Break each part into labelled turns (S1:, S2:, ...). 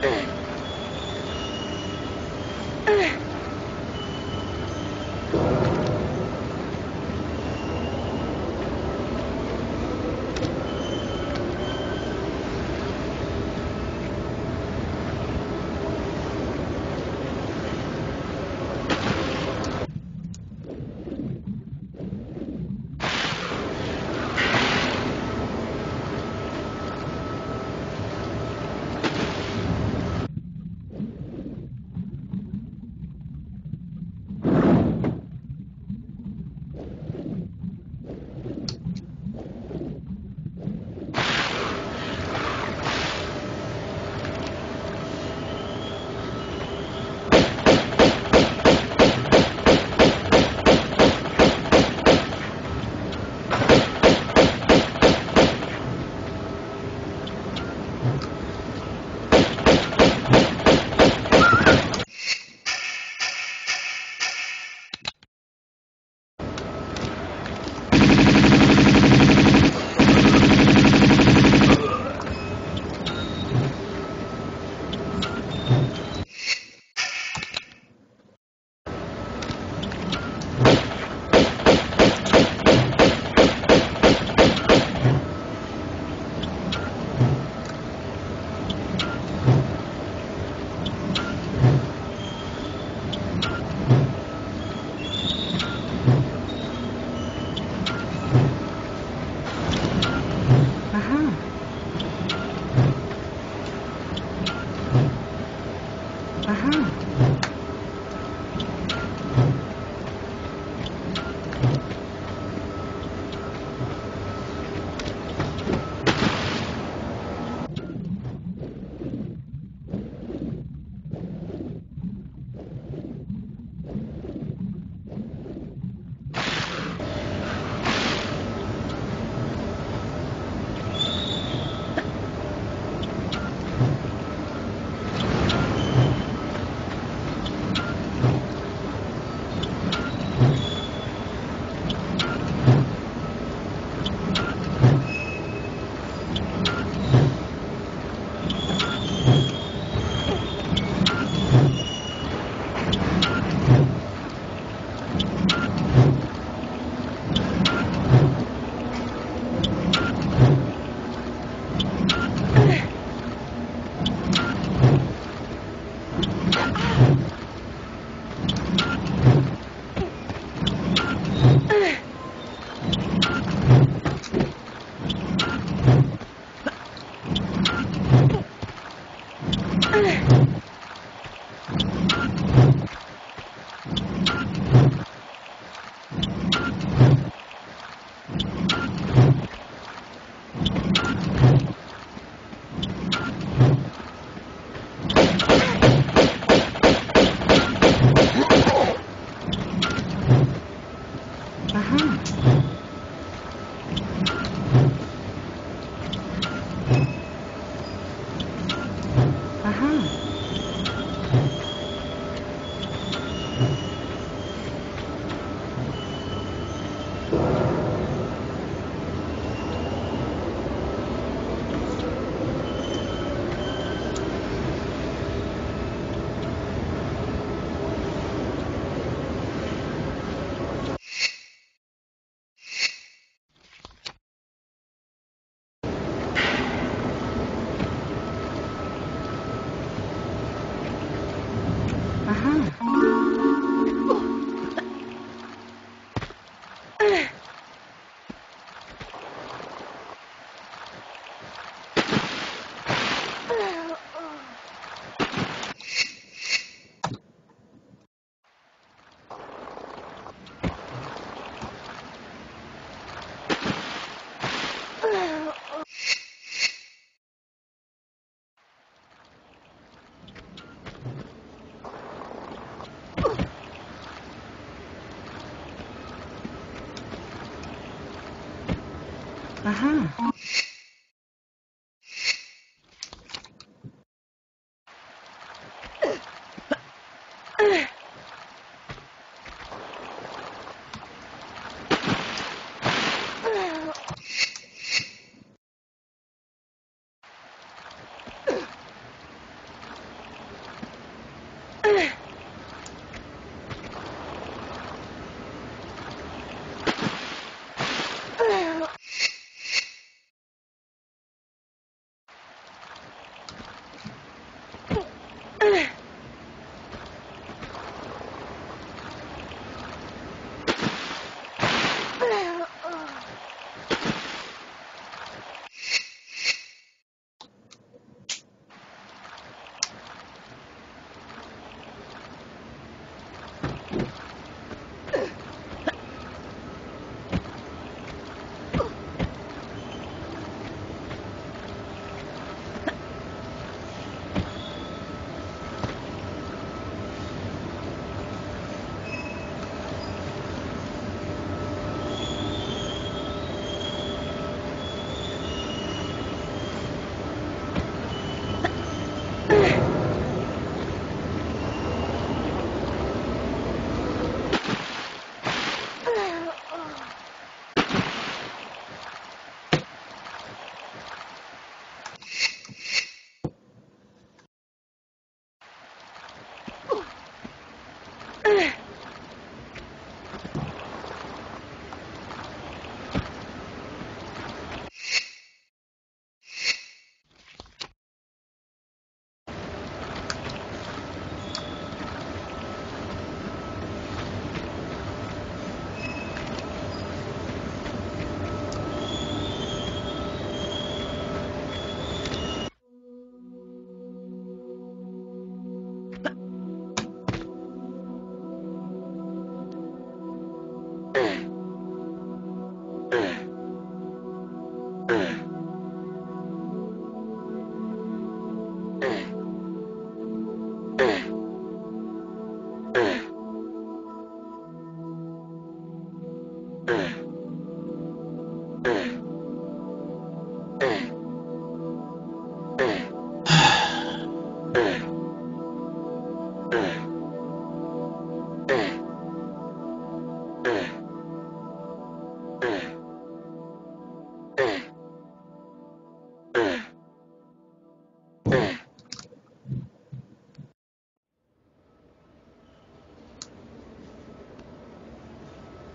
S1: Aha.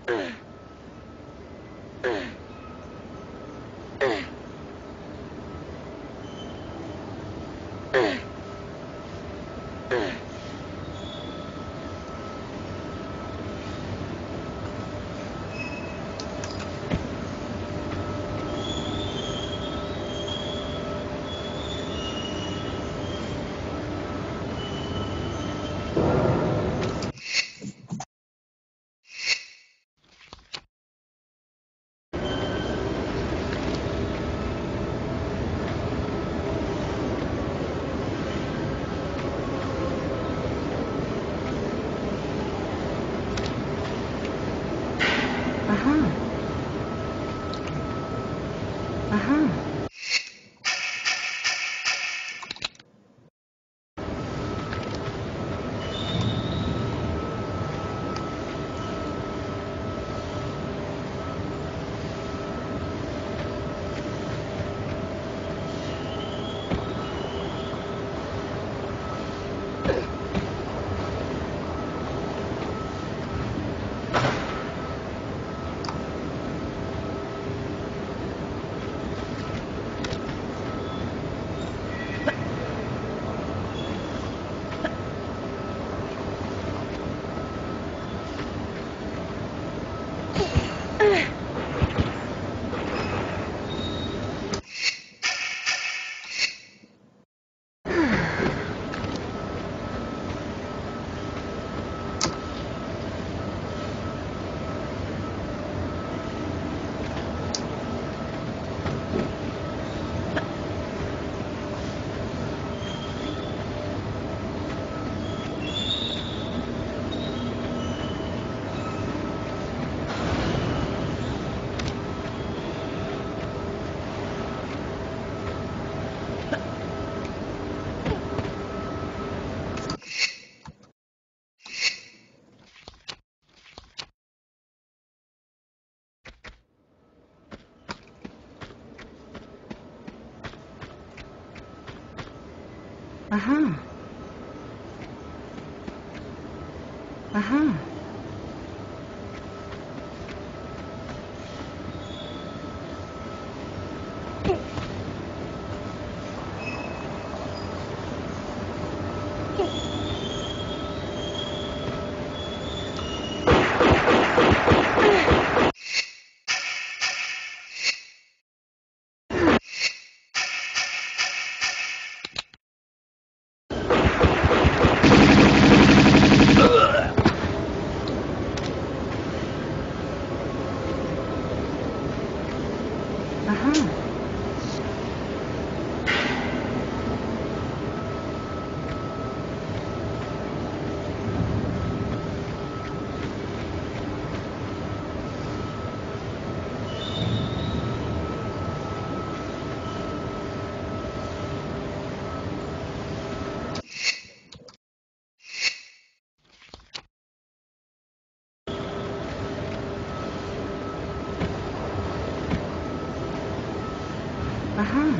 S1: Aha. Aha. Aha. Aha.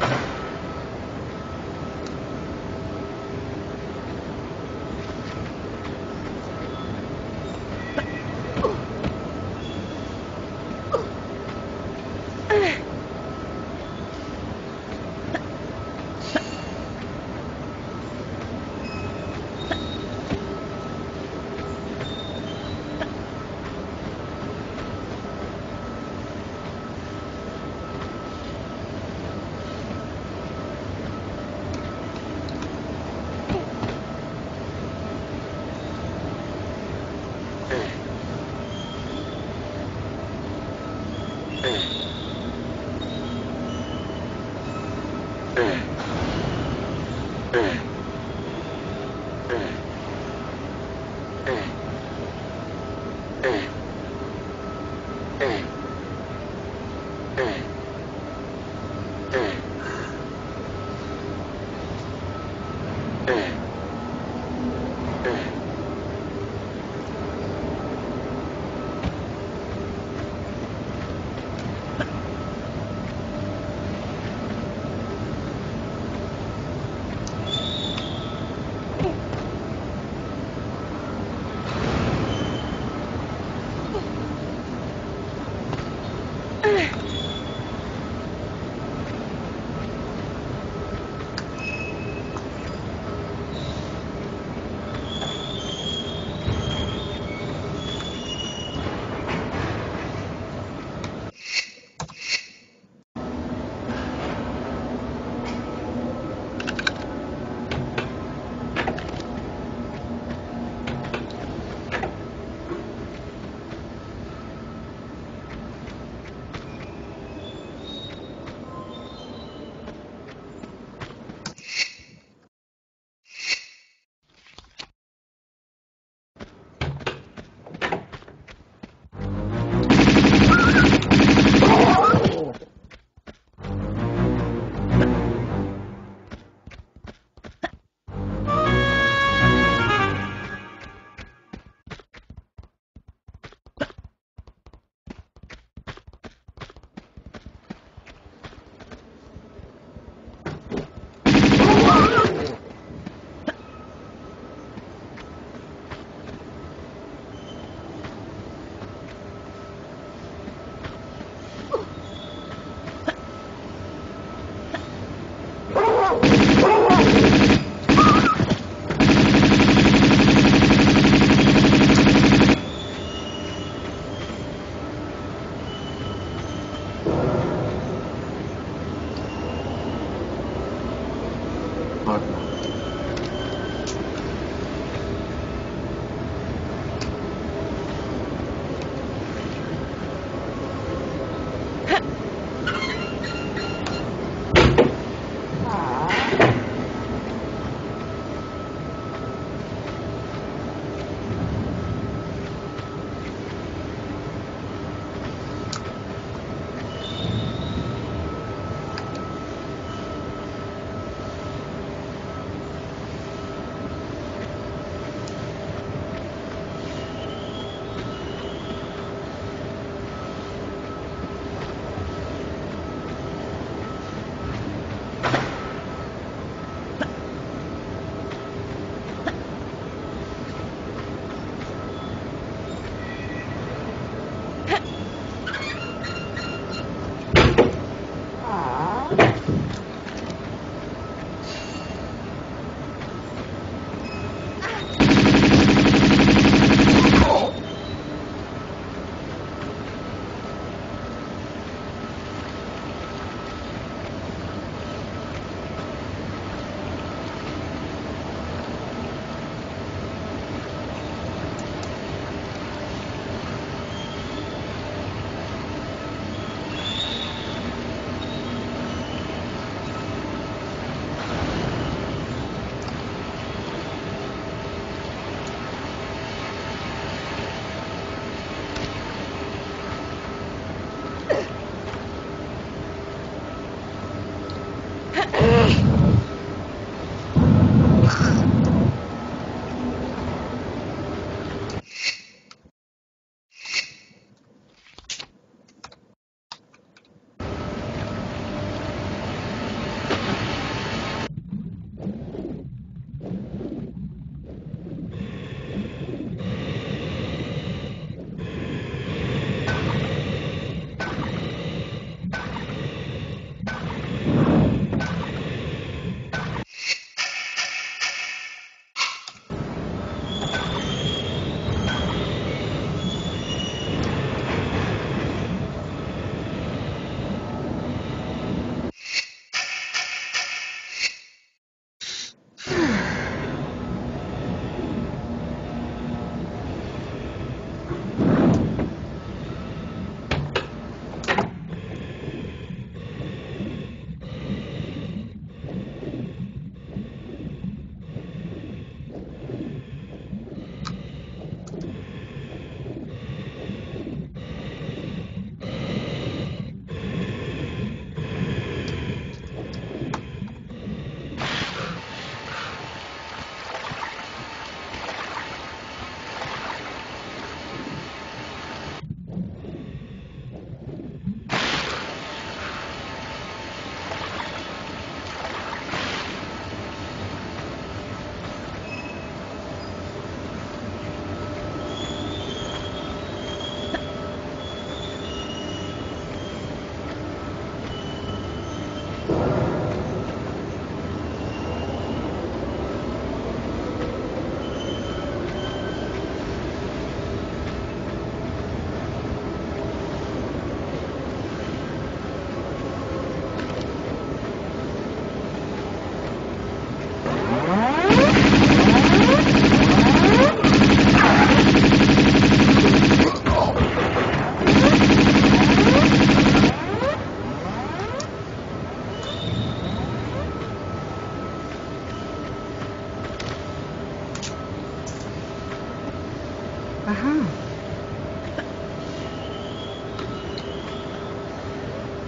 S1: Aha.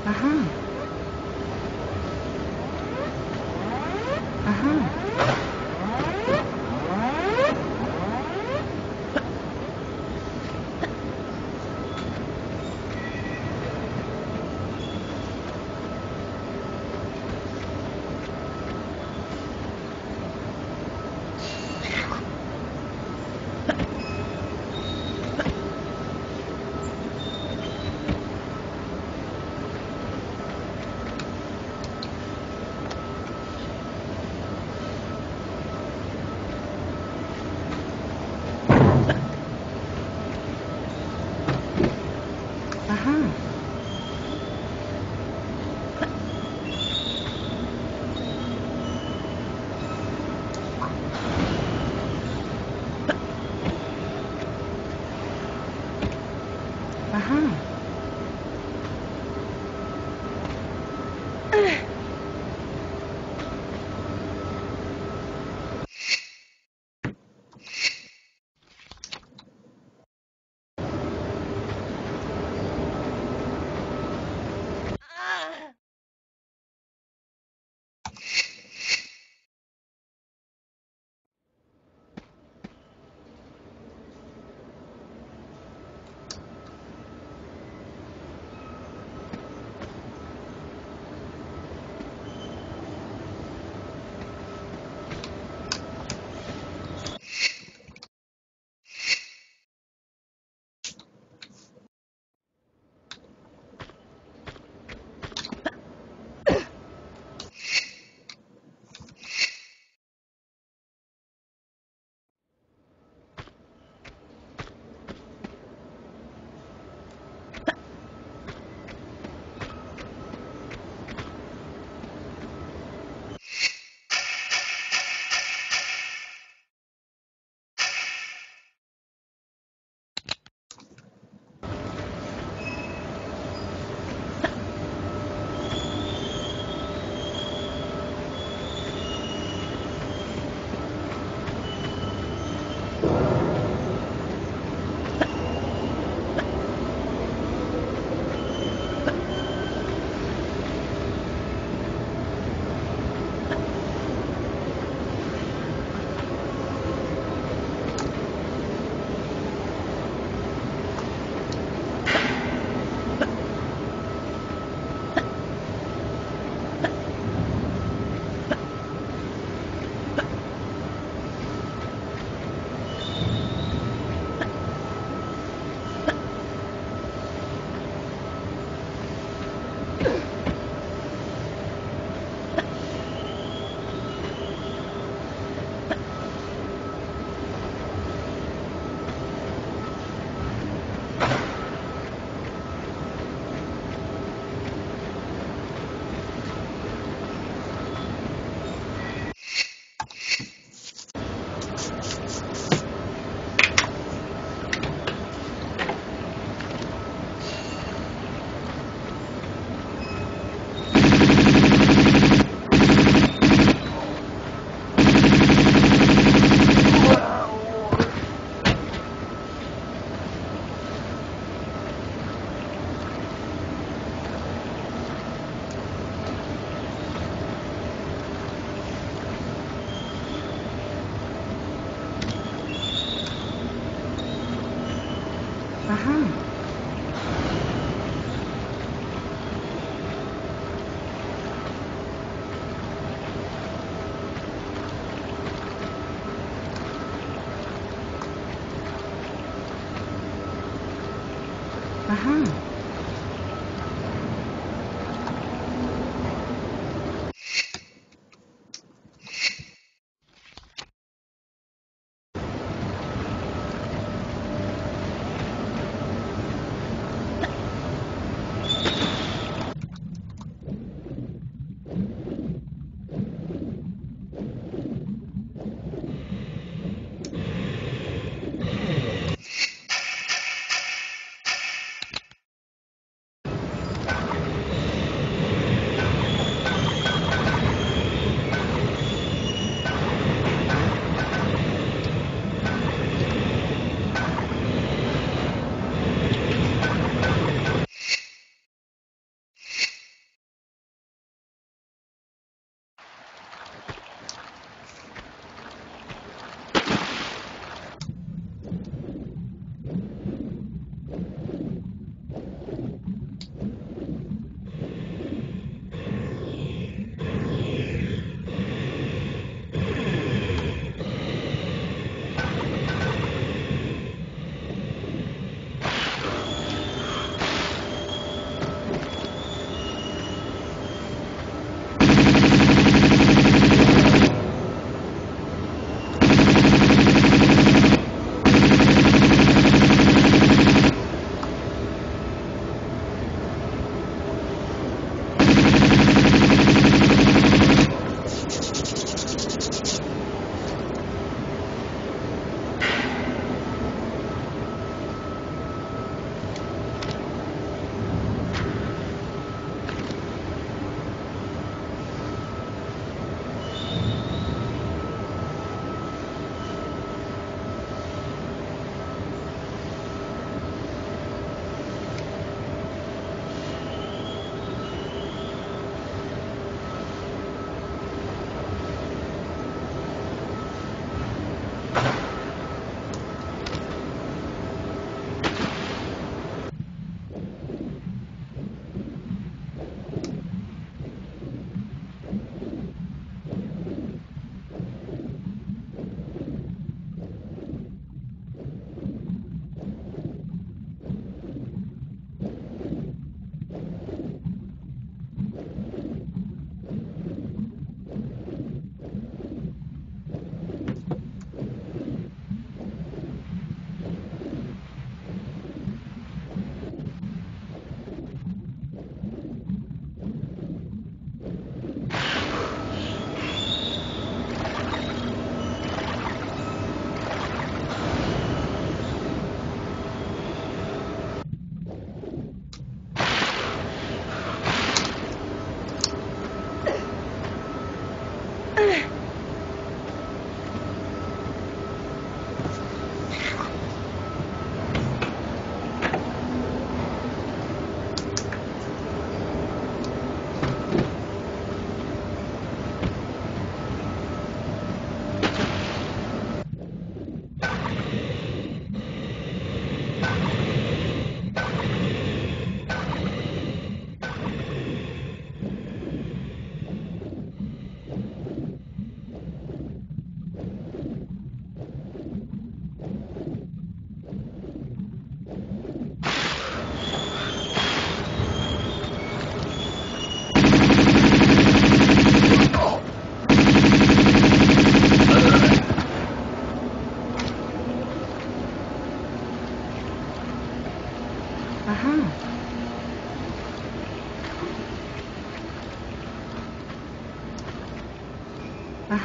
S1: Aha. Aha. Aha. Aha. Aha. Aha.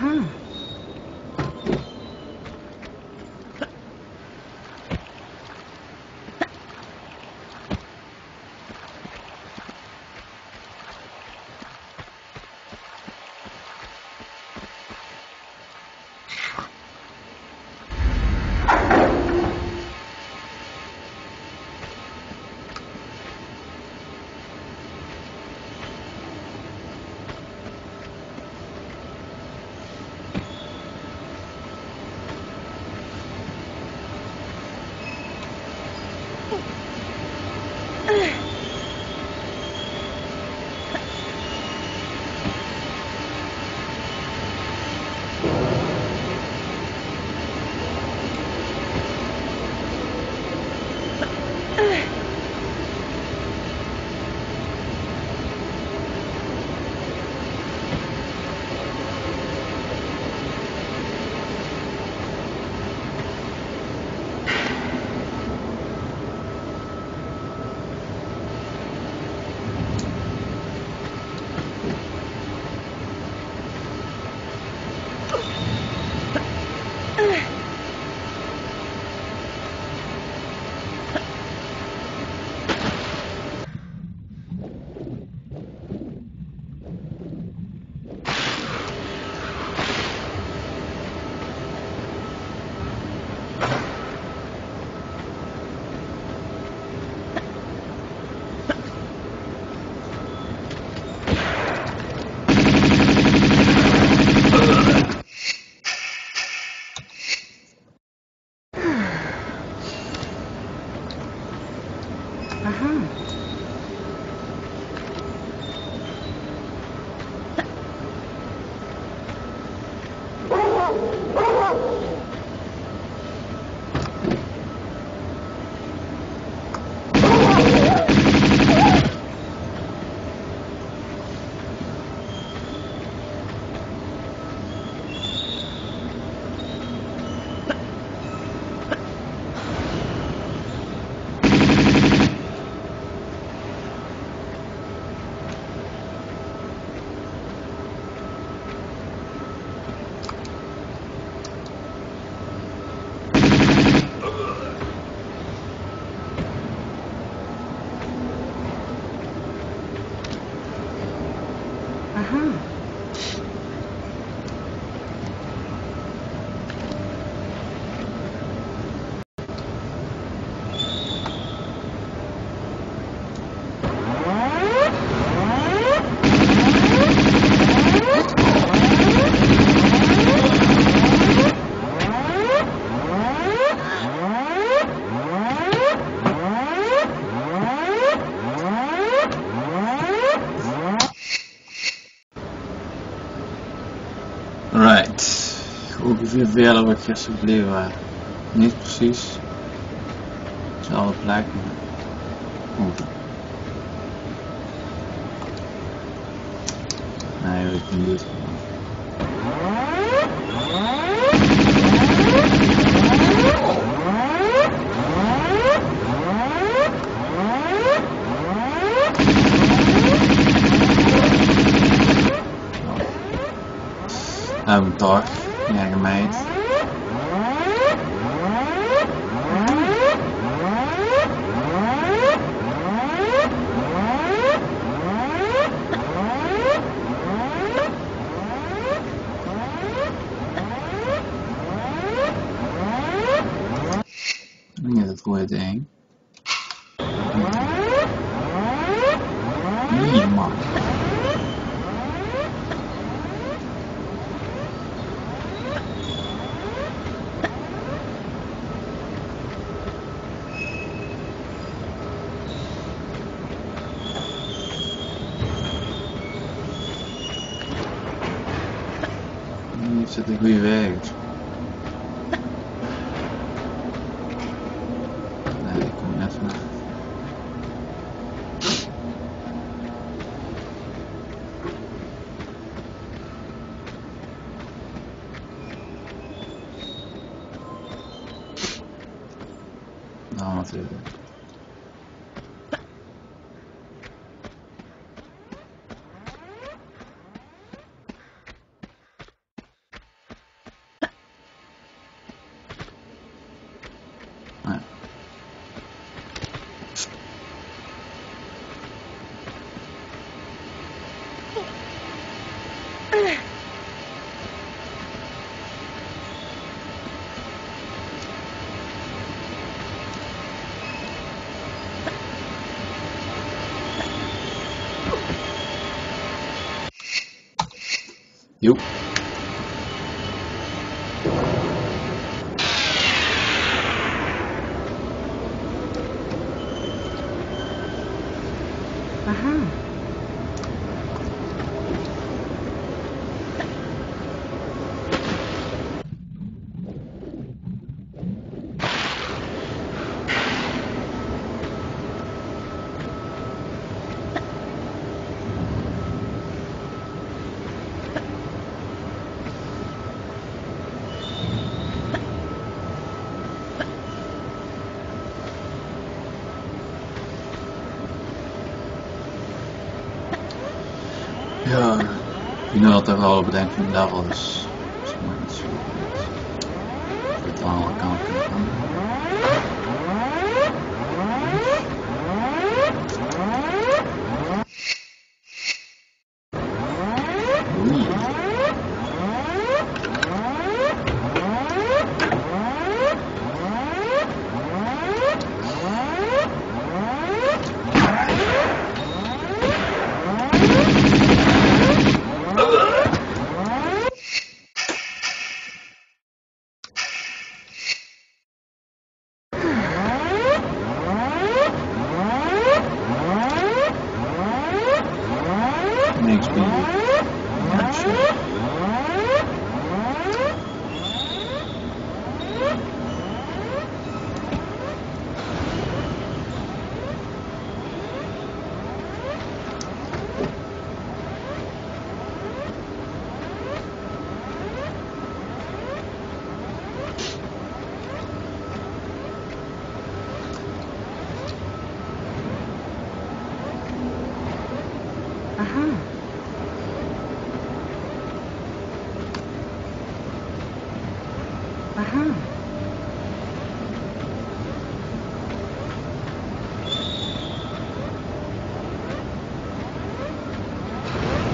S1: Aha. Aha. Aha.
S2: Right. Ongeveer verder wat je gebleven waren. Niet precies. Hetzelfde plek, maar goed. Nee, weet ik niet. Dag, ja gemeid. Ja, dat gooi het één. Nee, man. Nu zit ik weer weg. Nee, ik kom net vanuit. Nou, natuurlijk. Joep.
S1: Aha.
S2: Ja, je know dat er al bedenkt van level is. Zeg maar niet zo goed. Dat het aan alle kanten kan gaan. Oei. Niks meer. Ja, zo.
S1: Aha. Aha.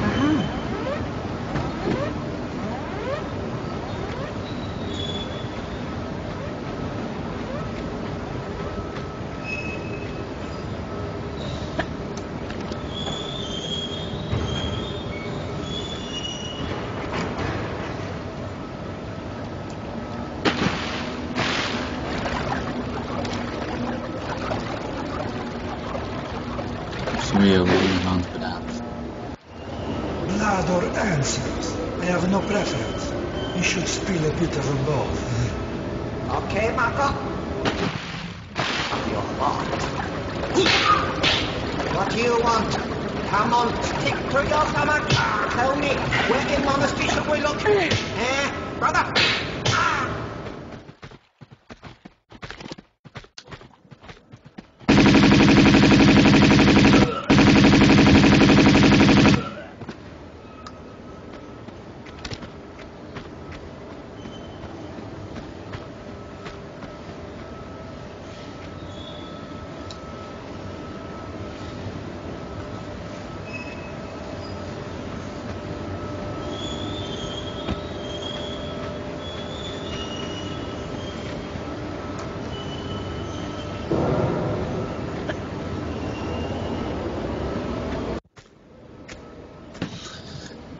S1: Aha.
S2: Is er weer over iemand gedaan.
S3: Blood or answers? I have no preference. You should spill a bit of both.
S4: Okay, Marco? You want. What do you want? Come on, stick to your stomach. Tell me, where in monastery should we look? Eh, brother?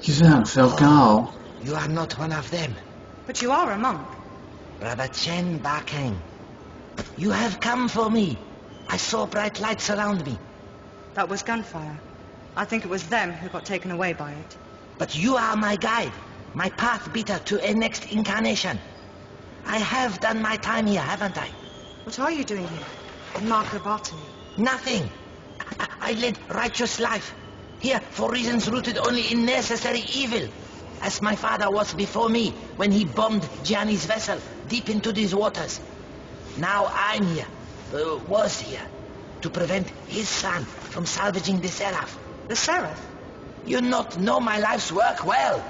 S2: Gezellig, veel kaal.
S4: You are not one of them.
S1: But you are a monk.
S4: Brother Chen Bakeng. You have come for me. I saw bright lights around me.
S1: That was gunfire. I think it was them who got taken away by it.
S4: But you are my guide, my path beater to a next incarnation. I have done my time here, haven't I?
S1: What are you doing here? In Marco Bartoli?
S4: Nothing. I led righteous life. Here for reasons rooted only in necessary evil. As my father was before me when he bombed Gianni's vessel deep into these waters. Now I'm here, was here, to prevent his son from salvaging the Seraph.
S1: The Seraph?
S4: You not know my life's work well.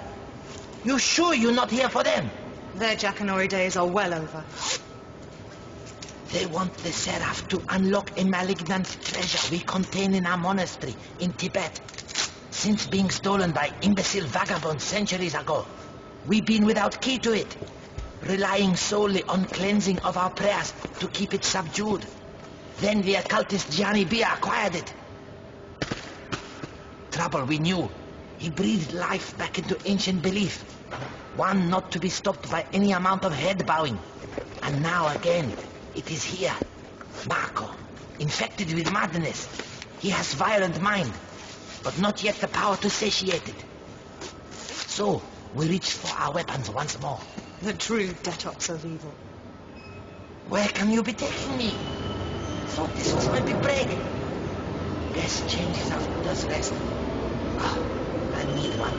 S4: You sure you're not here for them?
S1: Their Jackanory days are well over.
S4: They want the Seraph to unlock a malignant treasure we contain in our monastery in Tibet. Since being stolen by imbecile vagabonds centuries ago, we've been without key to it, relying solely on cleansing of our prayers to keep it subdued. Then the occultist Gianni Bia acquired it. Trouble we knew. He breathed life back into ancient belief. One not to be stopped by any amount of head bowing. And now again, it is here. Marco, infected with madness. He has violent mind, but not yet the power to satiate it. So, we reach for our weapons once more.
S1: The true detox of evil.
S4: Where can you be taking me? Thought this was my big break. Guess changes out does best. Ah, I need one.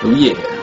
S2: Oh yeah.